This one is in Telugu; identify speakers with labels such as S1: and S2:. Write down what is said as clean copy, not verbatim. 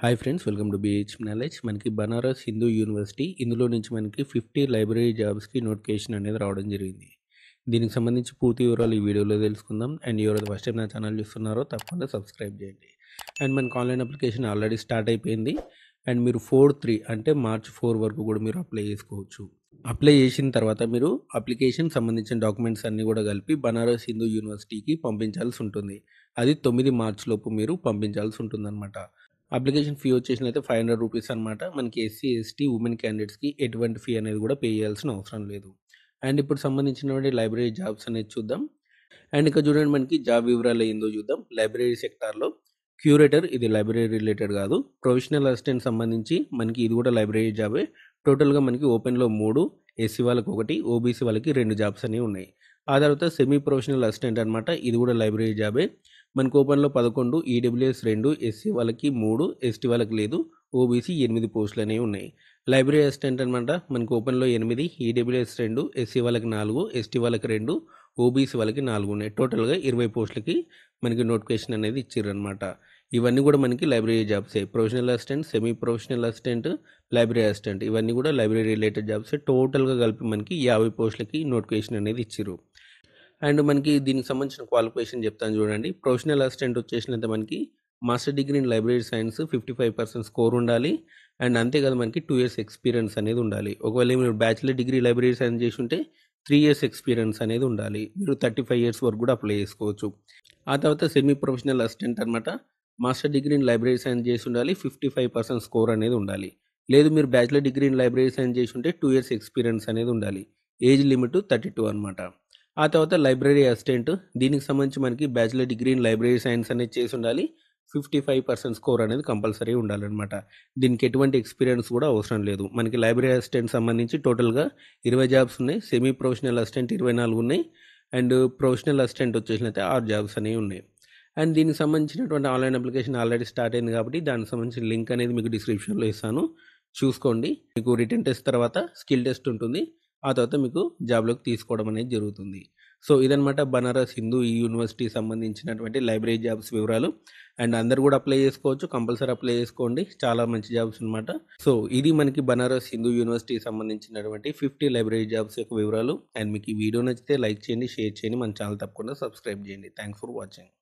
S1: Hi friends, welcome to BH knowledge. మనకి బనారస్ హిందూ యూనివర్సిటీ ఇందులో నుంచి మనకి 50 లైబ్రరీ జాబ్స్కి నోటిఫికేషన్ అనేది రావడం జరిగింది. దీనికి సంబంధించి పూర్తి వివరాలు ఈ వీడియోలో తెలుసుకుందాం. అండ్ ఎవరైతే ఫస్ట్ టైం నా ఛానల్ చూస్తున్నారో తప్పకుండా సబ్స్క్రైబ్ చేయండి. అండ్ మనకి ఆన్లైన్ అప్లికేషన్ ఆల్రెడీ స్టార్ట్ అయిపోయింది. అండ్ మీరు 4/3 అంటే మార్చ్ 4 వరకు కూడా మీరు అప్లై చేసుకోవచ్చు. అప్లై చేసిన తర్వాత మీరు అప్లికేషన్ సంబంధించిన డాక్యుమెంట్స్ అన్నీ కూడా కలిపి బనారస్ హిందూ యూనివర్సిటీకి పంపించాల్సి ఉంటుంది. అది 9 మార్చ్ లోపు మీరు పంపించాల్సి ఉంటుందన్నమాట. అప్లికేషన్ ఫీ వచ్చేసినైతే 500 రూపీస్ అనమాట. మనకి ఎస్సీ, ఎస్టీ, ఉమెన్ క్యాండిడేట్స్కి ఎటువంటి ఫీ అనేది కూడా పే చేయాల్సిన అవసరం లేదు. అండ్ ఇప్పుడు సంబంధించినటువంటి లైబ్రరీ జాబ్స్ అనేది చూద్దాం. అండ్ ఇక్కడ చూడండి, మనకి జాబ్ వివరాలు ఏందో చూద్దాం. లైబ్రరీ సెక్టార్లో క్యూరేటర్, ఇది లైబ్రరీ రిలేటెడ్ కాదు. ప్రొఫెషనల్ అసిస్టెంట్ సంబంధించి మనకి ఇది కూడా లైబ్రరీ జాబే. టోటల్గా మనకి ఓపెన్లో 3, ఎస్సీ వాళ్ళకి 1, ఓబీసీ వాళ్ళకి 2 జాబ్స్ అనేవి ఉన్నాయి. ఆ తర్వాత సెమీ ప్రొఫెషనల్ అసిస్టెంట్ అనమాట, ఇది కూడా లైబ్రరీ జాబే. మనకు ఓపెన్లో 11, ఈడబ్ల్యూఎస్ 2, ఎస్సీ వాళ్ళకి 3, ఎస్టీ వాళ్ళకి లేదు, ఓబీసీ 8 పోస్టులు అనేవి ఉన్నాయి. లైబ్రరీ అసిస్టెంట్ అనమాట, మనకు ఓపెన్లో 8, ఈడబ్ల్యూఎస్ 2, ఎస్సీ వాళ్ళకి 4, ఎస్టీ వాళ్ళకి 2, ఓబీసీ వాళ్ళకి 4 ఉన్నాయి. టోటల్గా 20 పోస్టులకి మనకి నోటిఫికేషన్ అనేది ఇచ్చారనమాట. ఇవన్నీ కూడా మనకి లైబ్రరీ జాబ్సే. Professional assistant, semi professional assistant, library assistant, ఇవన్నీ కూడా లైబ్రరీ రిలేటెడ్ జాబ్సే. టోటల్గా కలిపి మనకి 50 పోస్టులకి నోటిఫికేషన్ అనేది ఇచ్చారు. అండ్ మనకి దీనికి సంబంధించిన క్వాలిఫికేషన్ చెప్తాను చూడండి. ప్రొఫెషనల్ అసిస్టెంట్ వచ్చేసినంత మనకి master degree in library science 55% score ఉండాలి. అండ్ అంతేకాదు మనకి 2 ఇయర్స్ ఎక్స్పీరియన్స్ అనేది ఉండాలి. ఒకవేళ మీరు బ్యాచిలర్ డిగ్రీ లైబ్రరీ సైన్స్ చేసి ఉంటే 3 ఇయర్స్ ఎక్స్పీరియన్స్ అనేది ఉండాలి. మీరు 35 ఇయర్స్ వరకు కూడా అప్లై చేసుకోవచ్చు. ఆ తర్వాత సెమీ ప్రొఫెషనల్ అసిస్టెంట్ అనమాట, master degree in library science చేసి ఉండాలి. 55% స్కోర్ అనేది ఉండాలి. లేదు మీరు bachelor degree in library science చేసి ఉంటే 2 ఇయర్స్ ఎక్స్పీరియన్స్ అనేది ఉండాలి. ఏజ్ లిమిట్ 32 అనమాట. ఆ తర్వాత లైబ్రరీ అసిస్టెంట్, దీనికి సంబంధించి మనకి bachelor degree in library science అనేది చేసి ఉండాలి. 55% స్కోర్ అనేది కంపల్సరీ ఉండాలన్నమాట. దీనికి ఎటువంటి ఎక్స్పీరియన్స్ కూడా అవసరం లేదు. మనకి లైబ్రరీ అసిస్టెంట్ సంబంధించి టోటల్గా 20 జాబ్స్ ఉన్నాయి. సెమీ ప్రొఫెషనల్ అసిస్టెంట్ 24 ఉన్నాయి. అండ్ ప్రొఫెషనల్ అసిస్టెంట్ వచ్చేసినైతే 6 జాబ్స్ అనేవి ఉన్నాయి. అండ్ దీనికి సంబంధించినటువంటి ఆన్లైన్ అప్లికేషన్ ఆల్రెడీ స్టార్ట్ అయింది కాబట్టి దానికి సంబంధించిన లింక్ అనేది మీకు డిస్క్రిప్షన్లో ఇస్తాను, చూసుకోండి. మీకు రిటన్ టెస్ట్ తర్వాత స్కిల్ టెస్ట్ ఉంటుంది. ఆ తర్వాత మీకు జాబ్లోకి తీసుకోవడం అనేది జరుగుతుంది. సో ఇదనమాట బనారస్ హిందూ యూనివర్సిటీ సంబంధించినటువంటి లైబ్రరీ జాబ్స్ వివరాలు. అండ్ అందరు కూడా అప్లై చేసుకోవచ్చు, కంపల్సరీ అప్లై చేసుకోండి. చాలా మంచి జాబ్స్ అనమాట. సో ఇది మనకి బనారస్ హిందూ యూనివర్సిటీ సంబంధించినటువంటి 50 లైబ్రరీ జాబ్స్ యొక్క వివరాలు. అండ్ మీకు ఈ వీడియో నచ్చితే లైక్ చేయండి, షేర్ చేయండి, మన ఛానల్ తప్పకుండా సబ్స్క్రైబ్ చేయండి. Thanks for watching.